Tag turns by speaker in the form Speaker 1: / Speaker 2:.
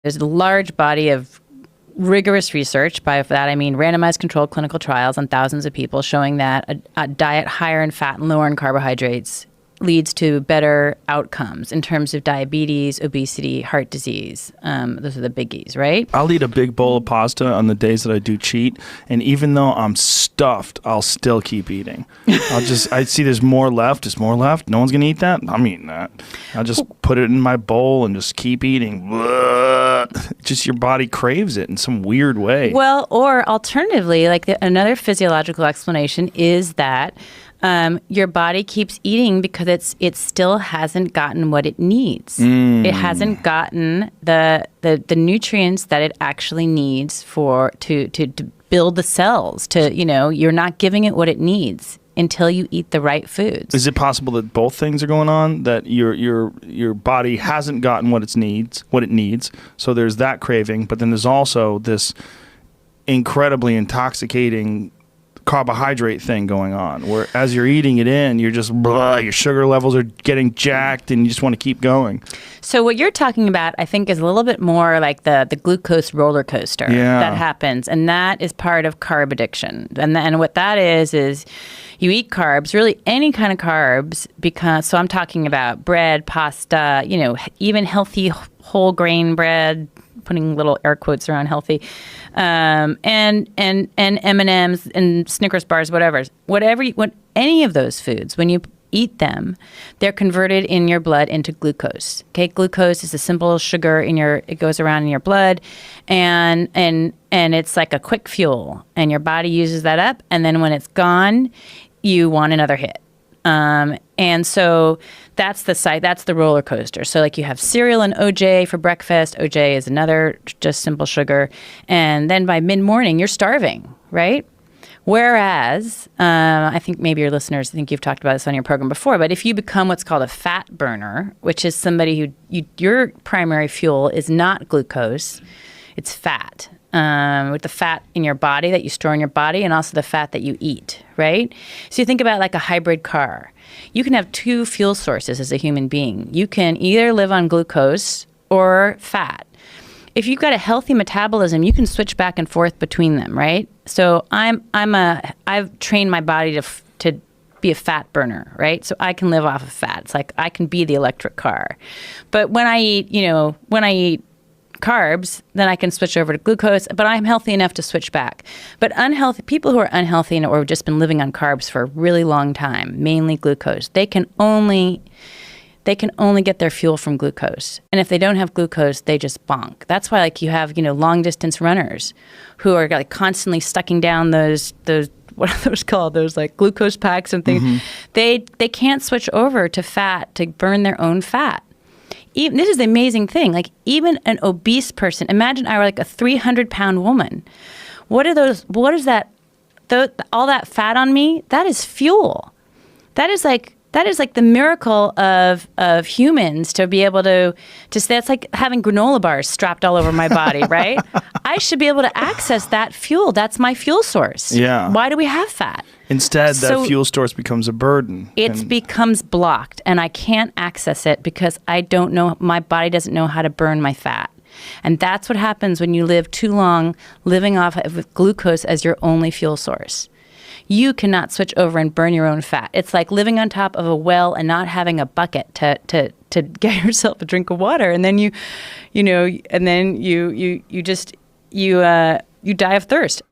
Speaker 1: There's a large body of rigorous research, by that I mean randomized controlled clinical trials on thousands of people, showing that a diet higher in fat and lower in carbohydrates leads to better outcomes in terms of diabetes, obesity, heart disease. Those are the biggies, right?
Speaker 2: I'll eat a big bowl of pasta on the days that I do cheat, and even though I'm stuffed, I'll still keep eating. I see there's more left. There's more left. No one's going to eat that. I'm eating that. I'll just put it in my bowl and just keep eating. Just your body craves it in some weird way.
Speaker 1: Well, or alternatively, like another physiological explanation is that your body keeps eating because it still hasn't gotten what it needs. It hasn't gotten the nutrients that it actually needs to build the cells. You're not giving it what it needs until you eat the right foods.
Speaker 2: Is it possible that both things are going on? That your body hasn't gotten what it needs, so there's that craving, but then there's also this incredibly intoxicating carbohydrate thing going on, where as you're eating it in, you're just your sugar levels are getting jacked and you just want to keep going.
Speaker 1: So what you're talking about, I think, is a little bit more like the glucose roller coaster that happens, and that is part of carb addiction. And what that is you eat carbs, really any kind of carbs, so I'm talking about bread, pasta, even healthy whole grain bread, putting little air quotes around healthy, and M&Ms and Snickers bars, whatever, any of those foods, when you eat them, they're converted in your blood into glucose. Okay, glucose is a simple sugar it goes around in your blood, and it's like a quick fuel, and your body uses that up, and then when it's gone, you want another hit. And so that's the roller coaster. So like you have cereal and OJ for breakfast. OJ is another just simple sugar. And then by mid-morning, you're starving, right? Whereas, I think maybe your listeners think you've talked about this on your program before, but if you become what's called a fat burner, which is somebody who your primary fuel is not glucose, it's fat. With the fat in your body that you store in your body and also the fat that you eat, right? So you think about like a hybrid car. You can have two fuel sources as a human being. You can either live on glucose or fat. If you've got a healthy metabolism, you can switch back and forth between them, right? So I've trained my body to be a fat burner, right? So I can live off of fat. It's like I can be the electric car. But when I eat carbs, then I can switch over to glucose, but I'm healthy enough to switch back. But people who are unhealthy or have just been living on carbs for a really long time, mainly glucose, they can only get their fuel from glucose. And if they don't have glucose, they just bonk. That's why you have, long distance runners who are constantly sucking down those what are those called? Those glucose packs and things. Mm-hmm. They can't switch over to fat to burn their own fat. This is the amazing thing. Even an obese person, imagine I were a 300-pound woman. What is that? All that fat on me, that is fuel. That is the miracle of humans to be able to say it's like having granola bars strapped all over my body, right? I should be able to access that fuel. That's my fuel source.
Speaker 2: Yeah.
Speaker 1: Why do we have fat?
Speaker 2: Instead, that fuel source becomes a burden.
Speaker 1: It becomes blocked, and I can't access it because my body doesn't know how to burn my fat. And that's what happens when you live too long living off of glucose as your only fuel source. You cannot switch over and burn your own fat. It's like living on top of a well and not having a bucket to get yourself a drink of water, and then you die of thirst.